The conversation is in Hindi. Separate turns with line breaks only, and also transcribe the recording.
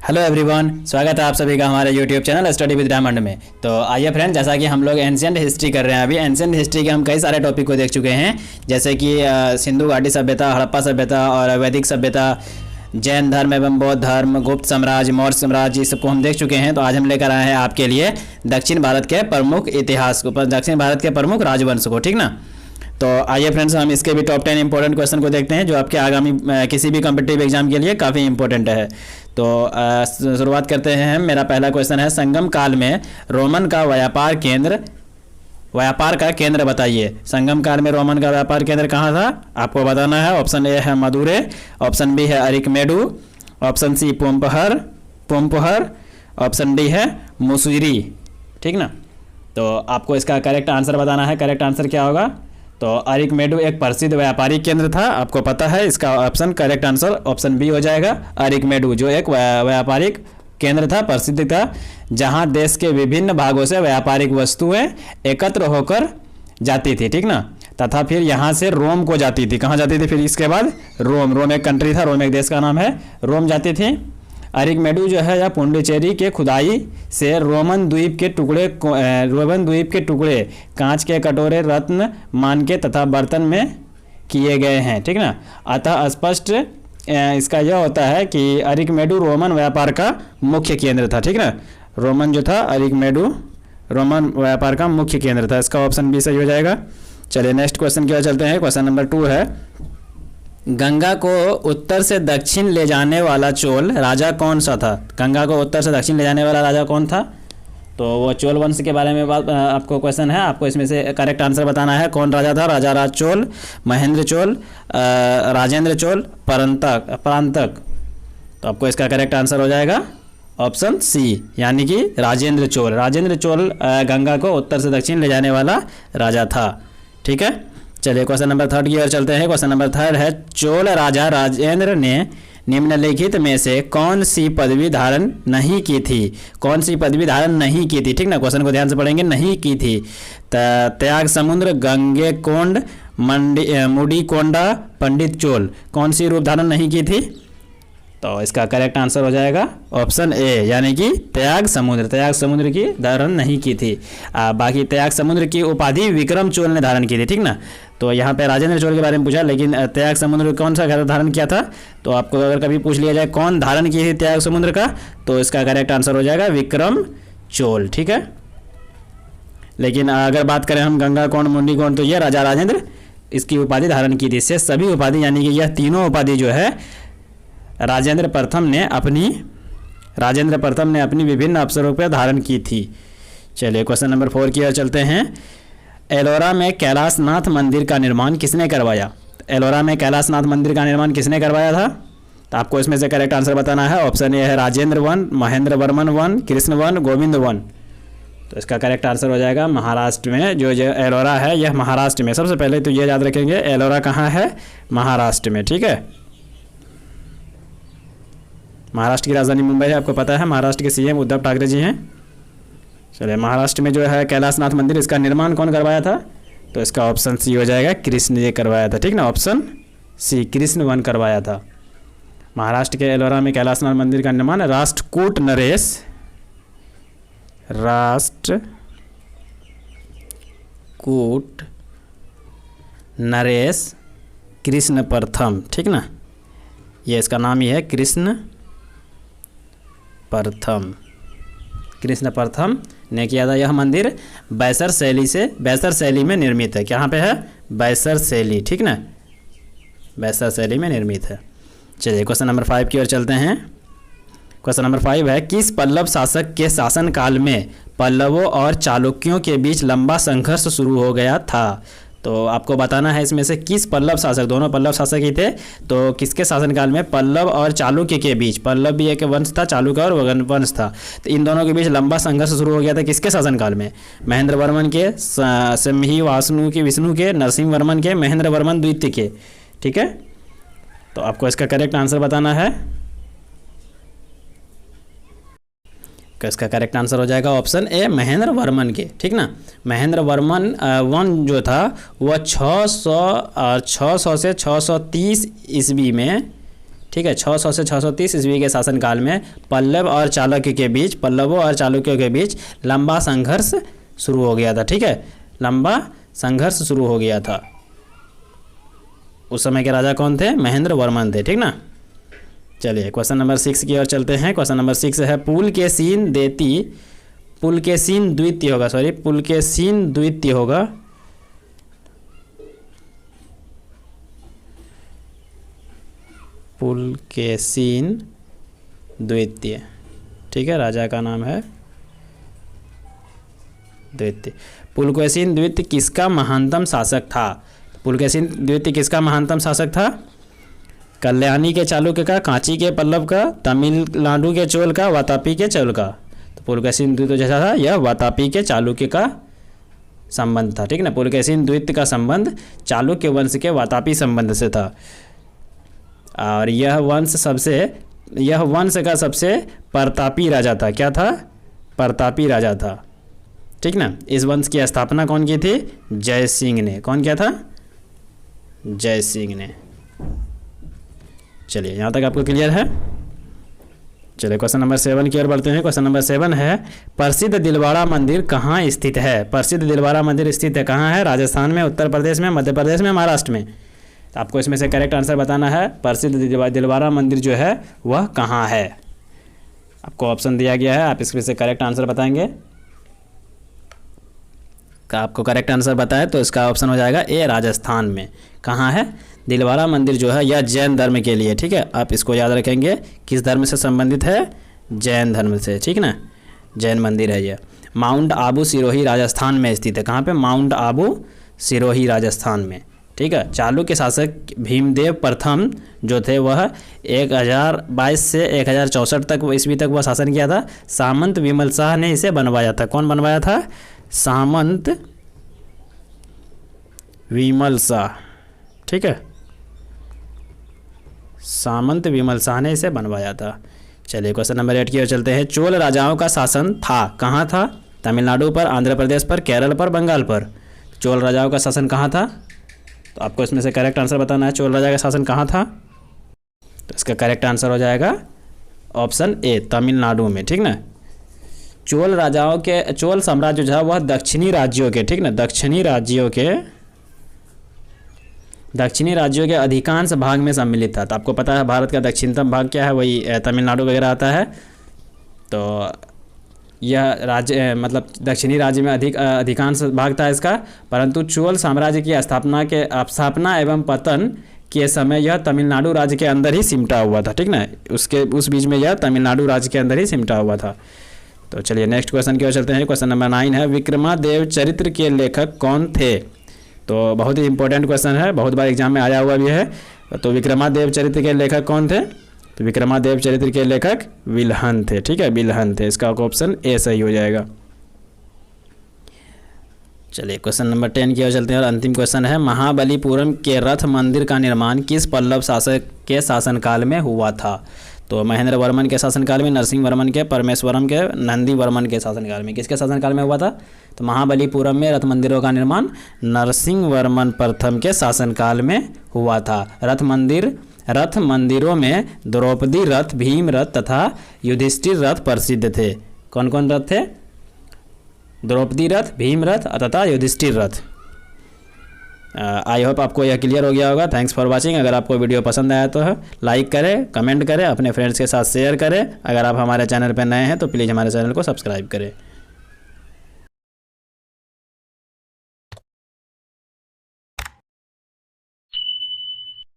हेलो एवरीवन, स्वागत है आप सभी का हमारे YouTube channel study with diamond में। तो आइए फ्रेंड, जैसा कि हम लोग एंशिएंट हिस्ट्री कर रहे हैं, अभी एंशिएंट हिस्ट्री के हम कई सारे टॉपिक को देख चुके हैं, जैसे कि सिंधु घाटी सभ्यता, हड़प्पा सभ्यता और वैदिक सभ्यता, जैन धर्म एवं बौद्ध धर्म, गुप्त साम्राज्य, मौर्य साम्राज्य, इस सबको हम देख चुके हैं। तो आज हम लेकर आए हैं आपके लिए दक्षिण भारत के प्रमुख इतिहास को, दक्षिण भारत के प्रमुख राजवंश को, ठीक ना। तो आइए फ्रेंड्स, हम इसके भी टॉप 10 इंपॉर्टेंट क्वेश्चन को देखते हैं जो आपके आगामी किसी भी कॉम्पिटिटिव एग्जाम के लिए काफ़ी इंपॉर्टेंट है। तो शुरुआत करते हैं। मेरा पहला क्वेश्चन है, संगम काल में रोमन का व्यापार का केंद्र बताइए। संगम काल में रोमन का व्यापार केंद्र कहाँ था, आपको बताना है। ऑप्शन ए है मदुरै, ऑप्शन बी है Arikamedu, option C Poompuhar, option D है मुसुरी, ठीक ना। तो आपको इसका करेक्ट आंसर बताना है। करेक्ट आंसर क्या होगा? तो अरिकमेडु एक प्रसिद्ध व्यापारिक केंद्र था, आपको पता है। इसका option correct answer option B हो जाएगा। अरिकमेडु जो एक व्यापारिक केंद्र था, प्रसिद्ध था, जहां देश के विभिन्न भागों से व्यापारिक वस्तुएं एकत्र होकर जाती थी, ठीक ना। तथा फिर यहां से रोम को जाती थी। कहां जाती थी फिर इसके बाद? रोम एक कंट्री था, रोम एक देश का नाम है, रोम जाती थी। अरिकमेडु जो है या पुंडुचेरी के खुदाई से रोमन द्वीप के टुकड़े कांच के कटोरे, रत्न, मानके तथा बर्तन में किए गए हैं, ठीक ना। अतः स्पष्ट इसका यह होता है कि अरिकमेडु रोमन व्यापार का मुख्य केंद्र था, ठीक ना। रोमन जो था, अरिकमेडु रोमन व्यापार का मुख्य केंद्र था। इसका ऑप्शन बी सही हो जाएगा। चलिए नेक्स्ट क्वेश्चन की ओर चलते हैं। क्वेश्चन नंबर 2 है, गंगा को उत्तर से दक्षिण ले जाने वाला चोल राजा कौन सा था? गंगा को उत्तर से दक्षिण ले जाने वाला राजा कौन था? तो वो चोल वंश के बारे में आपको क्वेश्चन है। आपको इसमें से करेक्ट आंसर बताना है। कौन राजा था? राजा राज चोल, महेंद्र चोल, राजेंद्र चोल, परांतक। तो आपको इसका करेक्ट आंसर हो जाएगा ऑप्शन सी, यानी कि राजेंद्र चोल। राजेंद्र चोल गंगा को उत्तर से दक्षिण ले जाने वाला राजा था, ठीक है। चलिए क्वेश्चन नंबर 3 की ओर चलते हैं। क्वेश्चन नंबर 3 है, चोल राजा राजेंद्र ने निम्नलिखित में से कौन सी पदवी धारण नहीं की थी? कौन सी पदवी धारण नहीं की थी, ठीक ना। क्वेश्चन को ध्यान से पढ़ेंगे। नहीं की थी, त्याग समुद्र, गंगेकोंड, मुडीकोंडा, पंडित चोल। कौन सी रूप धारण नहीं की थी? तो इसका करेक्ट आंसर हो जाएगा ऑप्शन ए, यानी कि त्याग समुद्र की धारण नहीं की थी। बाकी त्याग समुद्र की उपाधि विक्रम चोल ने धारण की थी, ठीक ना। तो यहाँ पे राजेंद्र चोल के बारे में पूछा, लेकिन त्याग समुद्र कौन सा धारण किया था? तो आपको अगर कभी पूछ लिया जाए कौन धारण की थी त्याग समुद्र का, तो इसका करेक्ट आंसर हो जाएगा विक्रम चोल, ठीक है। लेकिन अगर बात करें हम गंगा कौंड, मुंडी कौंड, तो यह राजा राजेंद्र इसकी उपाधि धारण की थी। इससे सभी उपाधि, यानी कि यह तीनों उपाधि जो है राजेंद्र प्रथम ने अपनी विभिन्न अवसरों पर धारण की थी। चलिए क्वेश्चन नंबर 4 की ओर चलते हैं। एलोरा में कैलाशनाथ मंदिर का निर्माण किसने करवाया? एलोरा में कैलाशनाथ मंदिर का निर्माण किसने करवाया था? तो आपको इसमें से करेक्ट आंसर बताना है। ऑप्शन ए है Rajendra one, Mahendra Varman one, Krishna one, Govind one. तो इसका करेक्ट आंसर हो जाएगा महाराष्ट्र में। जो एलोरा है यह महाराष्ट्र में। सबसे पहले तो ये याद रखेंगे, एलोरा कहाँ है? महाराष्ट्र में, ठीक है। महाराष्ट्र की राजधानी मुंबई है, आपको पता है। महाराष्ट्र के सीएम उद्धव ठाकरे जी हैं। चलिए, महाराष्ट्र में जो है कैलाशनाथ मंदिर, इसका निर्माण कौन करवाया था? तो इसका ऑप्शन सी हो जाएगा, कृष्ण जी करवाया था, ठीक ना। ऑप्शन सी, कृष्ण वन करवाया था। महाराष्ट्र के एलोरा में कैलाशनाथ मंदिर का निर्माण राष्ट्रकूट नरेश कृष्ण प्रथम, ठीक ना। ये इसका नाम ही है, कृष्ण प्रथम ने किया था। यह मंदिर बैसर शैली में निर्मित है। कहाँ पे है? बैसर शैली, ठीक ना। बैसर शैली में निर्मित है। चलिए क्वेश्चन नंबर 5 की ओर चलते हैं। क्वेश्चन नंबर 5 है, किस पल्लव शासक के शासनकाल में पल्लवों और चालुक्यों के बीच लंबा संघर्ष शुरू हो गया था? तो आपको बताना है इसमें से किस पल्लव शासक, दोनों पल्लव शासक ही थे, तो किसके शासनकाल में पल्लव और चालुक्य के बीच, पल्लव भी एक वंश था, चालुक्य और वंश था, तो इन दोनों के बीच लंबा संघर्ष शुरू हो गया था। किसके शासनकाल में? महेंद्र वर्मन के, विष्णु के, नरसिंह वर्मन के, महेंद्र वर्मन द्वितीय के, ठीक है। तो आपको इसका करेक्ट आंसर बताना है। इसका करेक्ट आंसर हो जाएगा ऑप्शन ए, महेंद्र वर्मन के, ठीक ना। महेंद्र वर्मन वन जो था वह 600 से 630 ईस्वी में, ठीक है। 600 से 630 ईस्वी के शासनकाल में पल्लवों और चालुक्यों के बीच लंबा संघर्ष शुरू हो गया था, ठीक है, लंबा संघर्ष शुरू हो गया था। उस समय के राजा कौन थे? महेंद्र वर्मन थे, ठीक ना। चलिए क्वेश्चन नंबर 6 की ओर चलते हैं। क्वेश्चन नंबर 6 है पुलकेशिन द्वितीय होगा, पुलकेशिन द्वितीय होगा। पुलकेशिन द्वितीय, ठीक है, राजा का नाम है द्वितीय। पुलकेशिन द्वितीय किसका महानतम शासक था? पुलकेशिन द्वितीय किसका महानतम शासक था? कल्याणी के चालुक्य का, कांची के पल्लव का, तमिलनाडु के चोल का, वातापी के चोल का। तो पुलकेशिन द्वितीय जैसा था यह वातापी के चालुक्य का संबंध था, ठीक ना। पुलकेशिन द्वितीय का संबंध चालुक्य वंश के वातापी संबंध से था और यह वंश का सबसे प्रतापी राजा था। क्या था? प्रतापी राजा था, ठीक ना। इस वंश की स्थापना कौन की थी? जय सिंह ने। कौन किया था? जय सिंह ने। चलिए यहाँ तक आपको क्लियर है। चलिए क्वेश्चन नंबर 7 की ओर बढ़ते हैं। क्वेश्चन नंबर 7 है प्रसिद्ध दिलवाड़ा मंदिर कहाँ स्थित है? प्रसिद्ध दिलवाड़ा मंदिर स्थित है कहाँ है? राजस्थान में, उत्तर प्रदेश में, मध्य प्रदेश में, महाराष्ट्र में। तो आपको इसमें से करेक्ट आंसर बताना है। प्रसिद्ध दिलवाड़ा मंदिर जो है वह कहाँ है? आपको ऑप्शन दिया गया है, आप इसमें से करेक्ट आंसर बताएंगे। का आपको करेक्ट आंसर बताए तो इसका ऑप्शन हो जाएगा ए, राजस्थान में। कहाँ है? दिलवाड़ा मंदिर जो है यह जैन धर्म के लिए, ठीक है, आप इसको याद रखेंगे। किस धर्म से संबंधित है? जैन धर्म से, ठीक ना। जैन मंदिर है यह। माउंट आबू सिरोही राजस्थान में स्थित है। कहाँ पे? माउंट आबू सिरोही राजस्थान में, ठीक है। चालुक्य शासक भीमदेव प्रथम जो थे वह 1022 से 1064 तक ईस्वी तक वह शासन किया था। सामंत विमल शाह ने इसे बनवाया था। कौन बनवाया था? सामंत विमल शाह, ठीक है, सामंत विमल शाह ने इसे बनवाया था। चलिए क्वेश्चन नंबर 8 की ओर चलते हैं। चोल राजाओं का शासन था कहाँ था? तमिलनाडु पर, आंध्र प्रदेश पर, केरल पर, बंगाल पर। चोल राजाओं का शासन कहाँ था? तो आपको इसमें से करेक्ट आंसर बताना है। चोल राजा का शासन कहाँ था? तो इसका करेक्ट आंसर हो जाएगा ऑप्शन ए, तमिलनाडु में, ठीक ना। चोल साम्राज्य जो है वह दक्षिणी राज्यों के, ठीक ना, दक्षिणी राज्यों के अधिकांश भाग में सम्मिलित था। तो आपको पता है भारत का दक्षिणतम भाग क्या है? वही तमिलनाडु वगैरह आता है। तो यह राज्य मतलब दक्षिणी राज्य में अधिकांश भाग था इसका। परंतु चोल साम्राज्य की स्थापना एवं पतन के समय यह तमिलनाडु राज्य के अंदर ही सिमटा हुआ था, ठीक ना। उस बीच में यह तमिलनाडु राज्य के अंदर ही सिमटा हुआ था। तो चलिए नेक्स्ट क्वेश्चन की ओर चलते हैं। क्वेश्चन नंबर 9 है विक्रमादेव चरित्र के लेखक कौन थे? तो बहुत ही इंपॉर्टेंट क्वेश्चन है, बहुत बार एग्जाम में आया हुआ भी है। तो विक्रमादेव चरित्र के लेखक कौन थे? तो विक्रमादेव चरित्र के लेखक विल्हन थे, ठीक है, विल्हन थे। इसका ऑप्शन ए सही हो जाएगा। चलिए क्वेश्चन नंबर 10 की ओर चलते हैं और अंतिम क्वेश्चन है महाबलीपुरम के रथ मंदिर का निर्माण किस पल्लव शासक के शासनकाल में हुआ था? तो महेंद्र वर्मन के शासनकाल में, नरसिंह वर्मन के, परमेश्वरम के, नंदी वर्मन के शासनकाल में। किसके शासनकाल में हुआ था? तो महाबलीपुरम में रथ मंदिरों का निर्माण नरसिंह वर्मन प्रथम के शासनकाल में हुआ था। रथ मंदिरों में द्रौपदी रथ, भीम रथ तथा युधिष्ठिर रथ प्रसिद्ध थे। कौन कौन रथ थे? द्रौपदी रथ, भीम रथ तथा युधिष्ठिर रथ। आई होप आपको यह क्लियर हो गया होगा। Thanks for watching. अगर आपको वीडियो पसंद आया तो लाइक करें, कमेंट करें, अपने फ्रेंड्स के साथ शेयर करें। अगर आप हमारे चैनल पर नए हैं तो प्लीज़ हमारे चैनल को सब्सक्राइब करें।